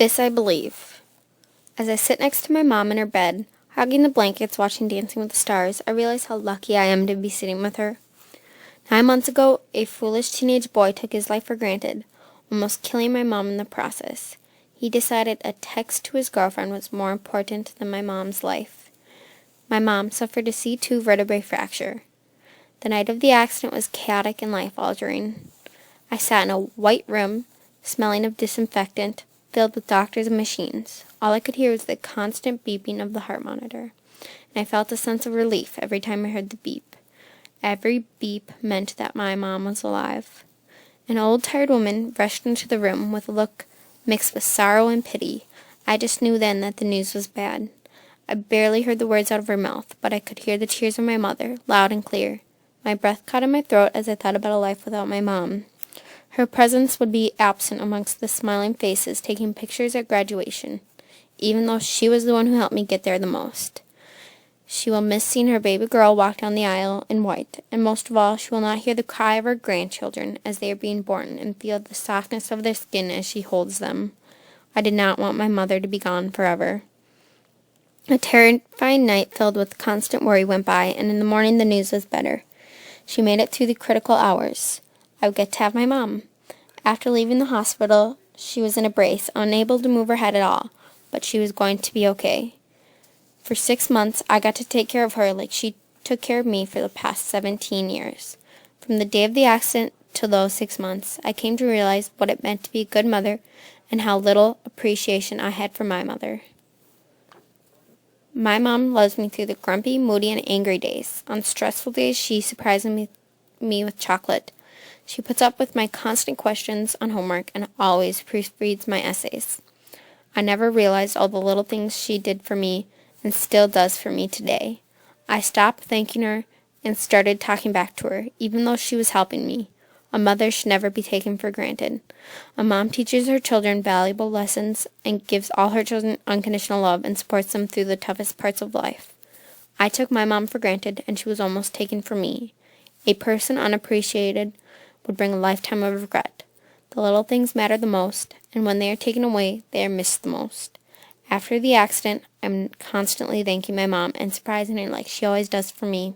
This I believe. As I sit next to my mom in her bed, hugging the blankets, watching Dancing with the Stars, I realize how lucky I am to be sitting with her. 9 months ago, a foolish teenage boy took his life for granted, almost killing my mom in the process. He decided a text to his girlfriend was more important than my mom's life. My mom suffered a C2 vertebrae fracture. The night of the accident was chaotic and life-altering. I sat in a white room, smelling of disinfectant, filled with doctors and machines. All I could hear was the constant beeping of the heart monitor, and I felt a sense of relief every time I heard the beep. Every beep meant that my mom was alive. An old, tired woman rushed into the room with a look mixed with sorrow and pity. I just knew then that the news was bad. I barely heard the words out of her mouth, but I could hear the tears of my mother, loud and clear. My breath caught in my throat as I thought about a life without my mom. Her presence would be absent amongst the smiling faces taking pictures at graduation, even though she was the one who helped me get there the most. She will miss seeing her baby girl walk down the aisle in white, and most of all, she will not hear the cry of her grandchildren as they are being born and feel the softness of their skin as she holds them. I did not want my mother to be gone forever. A terrifying night filled with constant worry went by, and in the morning the news was better. She made it through the critical hours. I would get to have my mom. After leaving the hospital, she was in a brace, unable to move her head at all, but she was going to be okay. For 6 months, I got to take care of her like she took care of me for the past 17 years. From the day of the accident to those 6 months, I came to realize what it meant to be a good mother and how little appreciation I had for my mother. My mom loves me through the grumpy, moody, and angry days. On stressful days, she surprises me with chocolate. She puts up with my constant questions on homework and always proofreads my essays. I never realized all the little things she did for me and still does for me today. I stopped thanking her and started talking back to her, even though she was helping me. A mother should never be taken for granted. A mom teaches her children valuable lessons and gives all her children unconditional love and supports them through the toughest parts of life. I took my mom for granted, and she was almost taken from me. A person unappreciated would bring a lifetime of regret. The little things matter the most, and when they are taken away, they are missed the most. After the accident, I'm constantly thanking my mom and surprising her like she always does for me.